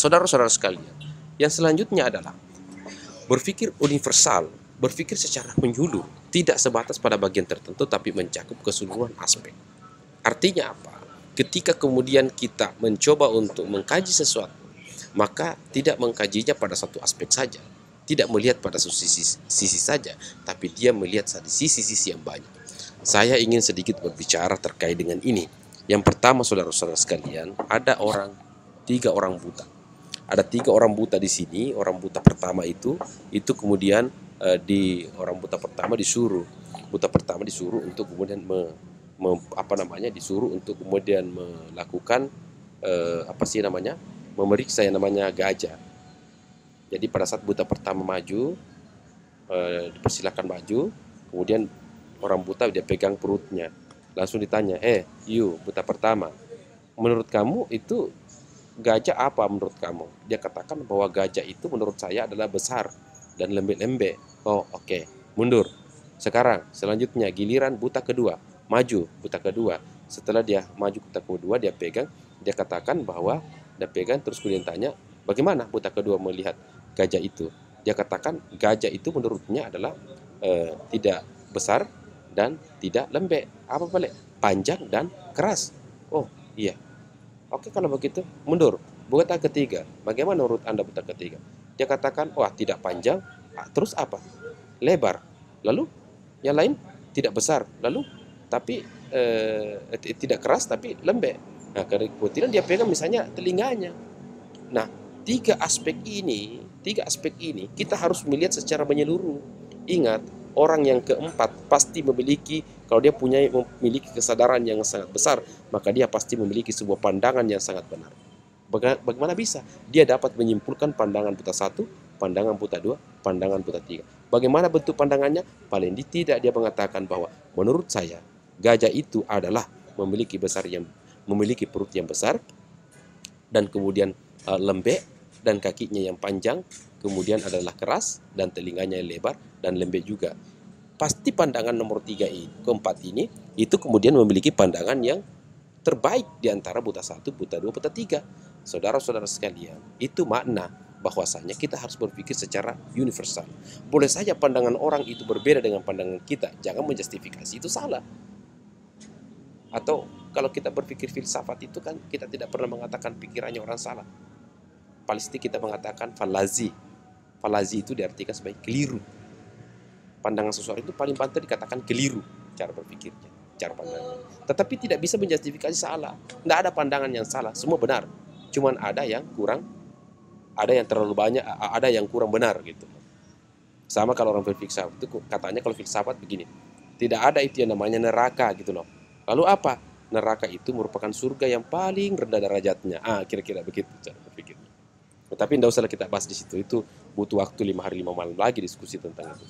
saudara-saudara sekalian, yang selanjutnya adalah berpikir universal, berpikir secara menyeluruh, tidak sebatas pada bagian tertentu tapi mencakup keseluruhan aspek. Artinya apa? Ketika kemudian kita mencoba untuk mengkaji sesuatu, maka tidak mengkajinya pada satu aspek saja, tidak melihat pada sisi saja, tapi dia melihat sisi-sisi yang banyak. Saya ingin sedikit berbicara terkait dengan ini. Yang pertama, saudara-saudara sekalian, ada tiga orang buta. Ada tiga orang buta di sini. Orang buta pertama itu kemudian di orang buta pertama disuruh untuk kemudian disuruh untuk kemudian melakukan memeriksa yang namanya gajah. Jadi pada saat buta pertama maju, dipersilakan maju, kemudian orang buta dia pegang perutnya, langsung ditanya, you buta pertama, menurut kamu itu gajah apa menurut kamu? Dia katakan bahwa gajah itu menurut saya adalah besar dan lembek-lembek. Oh, oke. Mundur. Sekarang, selanjutnya giliran buta kedua. Maju buta kedua. Setelah dia maju buta kedua, dia pegang. Dia katakan bahwa dia pegang, terus kemudian tanya, bagaimana buta kedua melihat gajah itu? Dia katakan gajah itu menurutnya adalah tidak besar dan tidak lembek. Apa balik? Panjang dan keras. Oh, iya. Oke, kalau begitu, mundur. Buta ketiga. Bagaimana menurut Anda buta ketiga? Dia katakan, wah tidak panjang. Terus apa? Lebar. Lalu, yang lain tidak besar. Lalu, tapi tidak keras, tapi lembek. Nah, kemudian dia pegang misalnya telinganya. Nah, tiga aspek ini kita harus melihat secara menyeluruh. Ingat, orang yang keempat pasti kalau dia memiliki kesadaran yang sangat besar, maka dia pasti memiliki sebuah pandangan yang sangat benar. Bagaimana bisa? Dia dapat menyimpulkan pandangan buta satu, pandangan buta dua, pandangan buta tiga. Bagaimana bentuk pandangannya? Paling tidak dia mengatakan bahwa menurut saya gajah itu adalah memiliki perut yang besar dan kemudian lembek dan kakinya yang panjang, kemudian adalah keras dan telinganya yang lebar dan lembek juga. Pasti pandangan nomor keempat ini itu kemudian memiliki pandangan yang terbaik di antara buta satu, buta dua, buta tiga. Saudara-saudara sekalian, itu makna bahwasanya kita harus berpikir secara universal. Boleh saja pandangan orang itu berbeda dengan pandangan kita, jangan menjustifikasi itu salah. Atau kalau kita berpikir filsafat itu kan kita tidak pernah mengatakan pikirannya orang salah. Pasti kita mengatakan falazi. Falazi itu diartikan sebagai keliru. Pandangan seseorang itu paling banter dikatakan keliru cara berpikirnya, cara pandangnya. Tetapi tidak bisa menjustifikasi salah. Tidak ada pandangan yang salah, semua benar. Cuman ada yang terlalu banyak, ada yang kurang benar gitu. Sama kalau orang berfilsafat itu katanya kalau filsafat begini, tidak ada itu yang namanya neraka gitu loh. Lalu apa? Neraka itu merupakan surga yang paling rendah derajatnya. Kira-kira begitu cara berpikirnya. Tetapi tidak usah kita bahas di situ. Itu butuh waktu 5 hari 5 malam lagi diskusi tentang itu.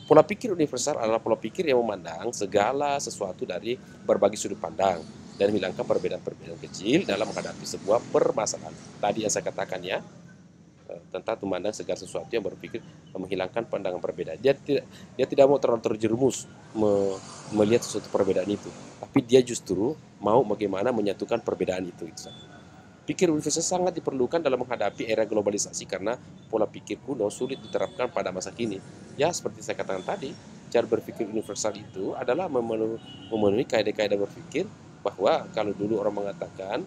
Pola pikir universal adalah pola pikir yang memandang segala sesuatu dari berbagai sudut pandang dan menghilangkan perbedaan-perbedaan kecil dalam menghadapi sebuah permasalahan. Tadi yang saya katakan ya, tentang memandang segala sesuatu yang berpikir menghilangkan pandangan perbedaan. Dia tidak mau terlalu terjerumus melihat sesuatu perbedaan itu, tapi dia justru mau bagaimana menyatukan perbedaan itu. Pikir universal sangat diperlukan dalam menghadapi era globalisasi karena pola pikir kuno sulit diterapkan pada masa kini. Ya, seperti saya katakan tadi, cara berpikir universal itu adalah memenuhi kaidah-kaidah berpikir bahwa kalau dulu orang mengatakan,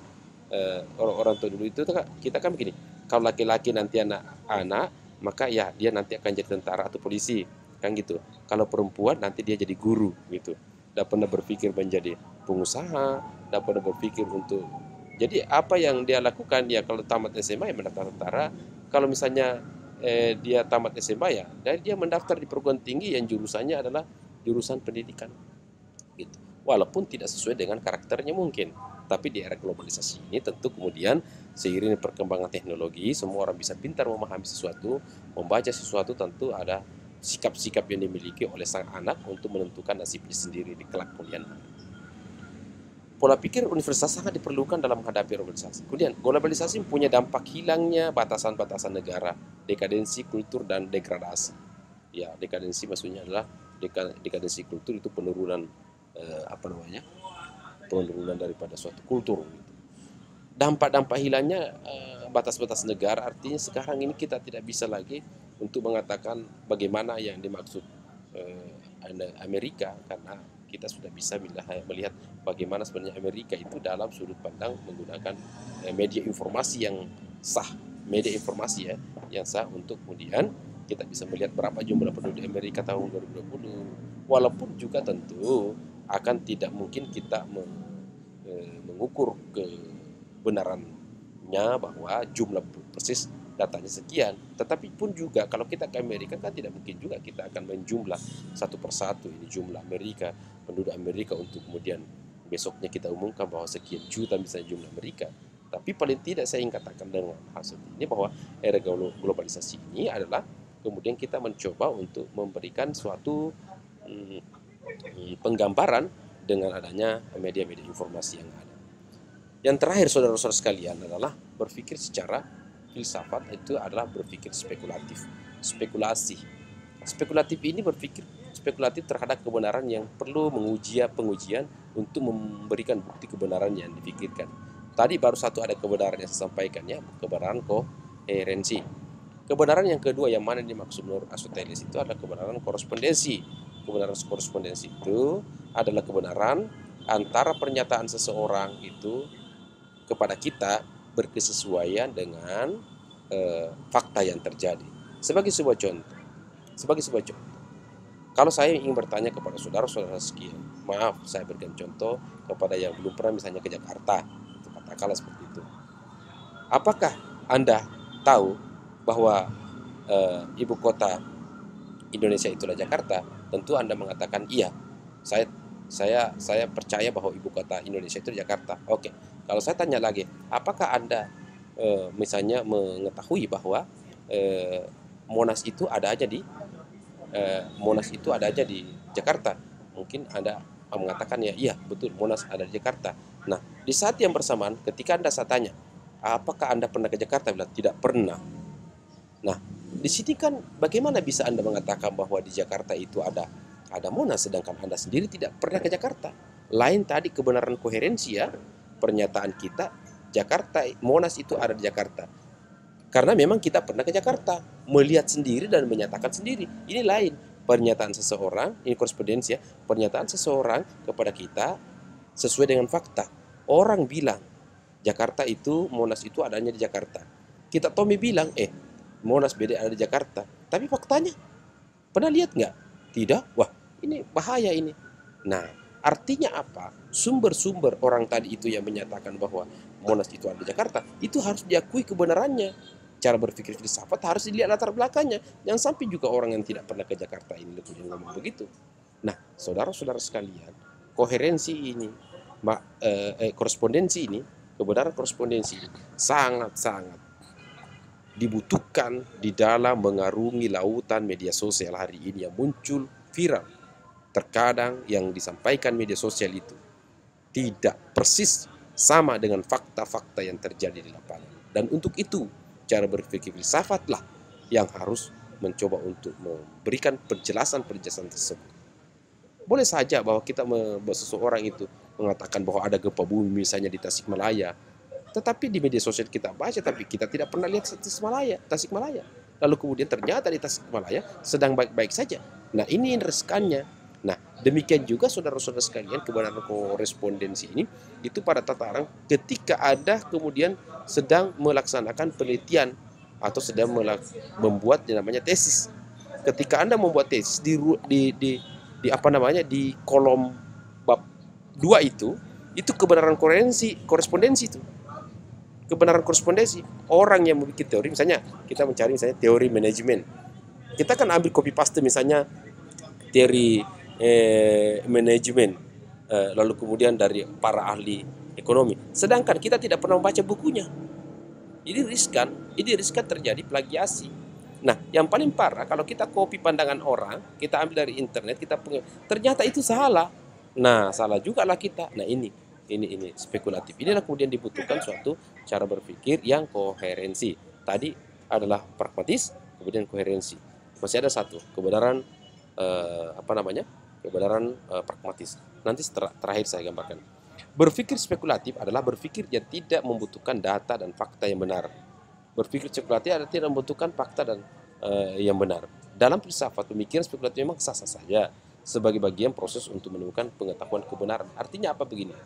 orang tua dulu itu kita kan begini, kalau laki-laki nanti anak, maka ya dia nanti akan jadi tentara atau polisi, kan gitu. Kalau perempuan nanti dia jadi guru gitu. Tidak pernah berpikir menjadi pengusaha, tidak pernah berpikir untuk. Jadi apa yang dia lakukan ya kalau tamat SMA ya mendaftar tentara, kalau misalnya dia tamat SMA ya dari dia mendaftar di perguruan tinggi yang jurusannya adalah jurusan pendidikan gitu. Walaupun tidak sesuai dengan karakternya mungkin, tapi di era globalisasi ini tentu kemudian seiring perkembangan teknologi semua orang bisa pintar memahami sesuatu, membaca sesuatu, tentu ada sikap-sikap yang dimiliki oleh sang anak untuk menentukan nasibnya sendiri di kelak kemudian. Pola pikir universal sangat diperlukan dalam menghadapi globalisasi. Kemudian, globalisasi mempunyai dampak hilangnya batasan-batasan negara, dekadensi kultur dan degradasi. Ya, dekadensi maksudnya adalah dekadensi kultur itu penurunan penurunan daripada suatu kultur. dampak-dampak hilangnya batas-batas negara, artinya sekarang ini kita tidak bisa lagi untuk mengatakan bagaimana yang dimaksud Amerika, karena kita sudah bisa melihat bagaimana sebenarnya Amerika itu dalam sudut pandang menggunakan media informasi yang sah, media informasi ya, yang sah, untuk kemudian kita bisa melihat berapa jumlah penduduk Amerika tahun 2020. Walaupun juga tentu akan tidak mungkin kita mengukur kebenarannya bahwa jumlah persis datanya sekian. Tetapi pun juga kalau kita ke Amerika kan tidak mungkin juga kita akan menjumlah satu persatu ini jumlah Amerika, penduduk Amerika, untuk kemudian besoknya kita umumkan bahwa sekian juta misalnya jumlah Amerika. Tapi paling tidak saya ingin katakan dengan hal seperti ini bahwa era globalisasi ini adalah kemudian kita mencoba untuk memberikan suatu penggambaran dengan adanya media-media informasi yang ada. Yang terakhir saudara-saudara sekalian adalah berpikir secara filsafat, itu adalah berpikir spekulatif, spekulasi. Spekulatif ini berpikir spekulatif terhadap kebenaran yang perlu pengujian untuk memberikan bukti kebenaran yang dipikirkan. Tadi baru satu ada kebenaran yang saya sampaikan ya, kebenaran koherensi. Kebenaran yang kedua yang mana dimaksud menurut Aristoteles itu adalah kebenaran korespondensi. Kebenaran korespondensi itu adalah kebenaran antara pernyataan seseorang itu kepada kita berkesesuaian dengan fakta yang terjadi. Sebagai sebuah contoh, kalau saya ingin bertanya kepada saudara-saudara sekian, maaf saya berikan contoh kepada yang belum pernah misalnya ke Jakarta, katakanlah seperti itu. Apakah Anda tahu bahwa ibu kota Indonesia itulah Jakarta? Tentu Anda mengatakan iya, saya percaya bahwa ibu kota Indonesia itu Jakarta. Oke. Kalau saya tanya lagi, apakah Anda misalnya mengetahui bahwa Monas itu ada aja di Jakarta? Mungkin Anda mengatakan ya, iya betul Monas ada di Jakarta. Nah, di saat yang bersamaan ketika saya tanya, apakah Anda pernah ke Jakarta? Bilang tidak pernah. Nah, di sini kan bagaimana bisa Anda mengatakan bahwa di Jakarta itu ada Monas, sedangkan Anda sendiri tidak pernah ke Jakarta? Lain tadi kebenaran koherensi ya, pernyataan kita Jakarta, Monas itu ada di Jakarta. Karena memang kita pernah ke Jakarta, melihat sendiri dan menyatakan sendiri. Ini lain pernyataan seseorang, ini korespondensi ya, pernyataan seseorang kepada kita sesuai dengan fakta. Orang bilang Jakarta itu, Monas itu adanya di Jakarta. Kita Tommy bilang, Monas beda ada di Jakarta. Tapi faktanya, pernah lihat nggak? Tidak. Wah, ini bahaya ini. Nah, artinya apa? Sumber-sumber orang tadi itu yang menyatakan bahwa Monas itu ada di Jakarta, itu harus diakui kebenarannya. Cara berpikir filsafat harus dilihat latar belakangnya. Jangan sampai juga orang yang tidak pernah ke Jakarta ini kemudian ngomong begitu. Nah, saudara-saudara sekalian, koherensi ini, korespondensi ini, kebenaran korespondensi ini sangat-sangat dibutuhkan di dalam mengarungi lautan media sosial hari ini yang muncul viral. Terkadang yang disampaikan media sosial itu tidak persis sama dengan fakta-fakta yang terjadi di lapangan. Dan untuk itu, cara berpikir filsafatlah yang harus mencoba untuk memberikan penjelasan-penjelasan tersebut. Boleh saja bahwa seseorang itu mengatakan bahwa ada gempa bumi misalnya di Tasikmalaya, tetapi di media sosial kita baca, tapi kita tidak pernah lihat Tasikmalaya. Lalu kemudian ternyata di Tasikmalaya sedang baik-baik saja. Nah, ini riskannya. Nah, demikian juga saudara-saudara sekalian, kebenaran korespondensi ini itu pada tataran ketika ada kemudian sedang melaksanakan penelitian atau sedang membuat yang namanya tesis. Ketika Anda membuat tesis di kolom bab 2 itu kebenaran korespondensi itu. Kebenaran korespondensi. Orang yang membuat teori, misalnya kita mencari misalnya teori manajemen. Kita kan ambil copy paste misalnya teori manajemen, lalu kemudian dari para ahli ekonomi. Sedangkan kita tidak pernah membaca bukunya. Ini riskan terjadi plagiasi. Nah, yang paling parah kalau kita copy pandangan orang, kita ambil dari internet, ternyata itu salah. Nah, salah juga lah kita. Nah, ini spekulatif. Inilah kemudian dibutuhkan suatu cara berpikir yang koherensi. Tadi adalah pragmatis, kemudian koherensi. Masih ada satu, kebenaran kebenaran pragmatis. Nanti terakhir saya gambarkan. Berpikir spekulatif adalah berpikir yang tidak membutuhkan data dan fakta yang benar. Berpikir spekulatif adalah tidak membutuhkan fakta dan yang benar. Dalam filsafat, pemikiran spekulatif memang sah-sah saja sebagai bagian proses untuk menemukan pengetahuan kebenaran. Artinya apa begini?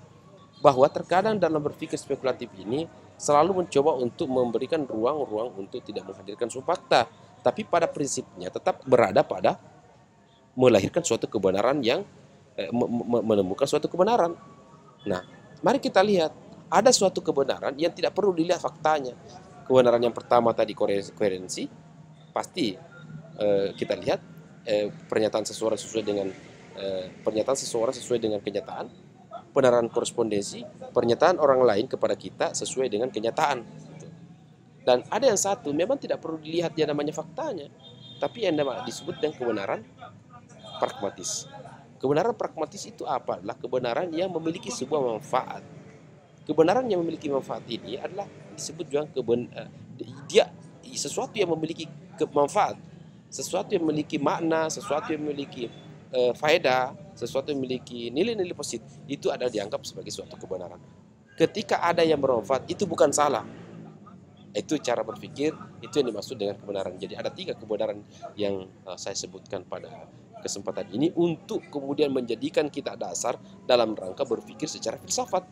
Bahwa terkadang dalam berpikir spekulatif ini selalu mencoba untuk memberikan ruang-ruang untuk tidak menghadirkan suatu fakta. Tapi pada prinsipnya tetap berada pada melahirkan suatu kebenaran yang menemukan suatu kebenaran. Nah, mari kita lihat, ada suatu kebenaran yang tidak perlu dilihat faktanya. Kebenaran yang pertama tadi koherensi, pasti kita lihat pernyataan seseorang sesuai dengan kenyataan, benaran korespondensi, pernyataan orang lain kepada kita sesuai dengan kenyataan. Dan ada yang satu memang tidak perlu dilihat yang namanya faktanya, tapi yang disebut dengan kebenaran pragmatis. Kebenaran pragmatis itu apa? Adalah kebenaran yang memiliki sebuah manfaat. Kebenaran yang memiliki manfaat ini adalah disebut juga dia sesuatu yang memiliki manfaat, sesuatu yang memiliki makna, sesuatu yang memiliki faedah, sesuatu yang memiliki nilai-nilai positif, itu adalah dianggap sebagai suatu kebenaran. Ketika ada yang bermanfaat, itu bukan salah. Itu cara berpikir, itu yang dimaksud dengan kebenaran. Jadi ada 3 kebenaran yang saya sebutkan pada kesempatan ini untuk kemudian menjadikan kita dasar dalam rangka berpikir secara filsafat.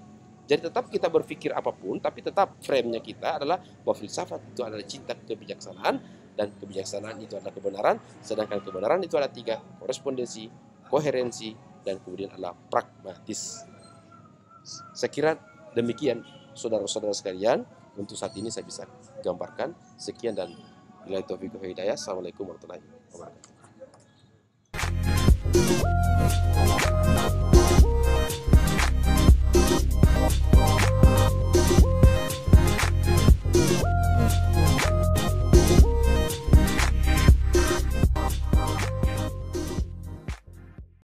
Jadi tetap kita berpikir apapun, tapi tetap frame-nya kita adalah bahwa filsafat itu adalah cinta kebijaksanaan, dan kebijaksanaan itu adalah kebenaran, sedangkan kebenaran itu adalah 3, korespondensi, koherensi, dan kemudian adalah pragmatis. Saya kira demikian saudara-saudara sekalian, untuk saat ini saya bisa gambarkan. Sekian dan billahi taufiq wal hidayah. Assalamualaikum warahmatullahi wabarakatuh.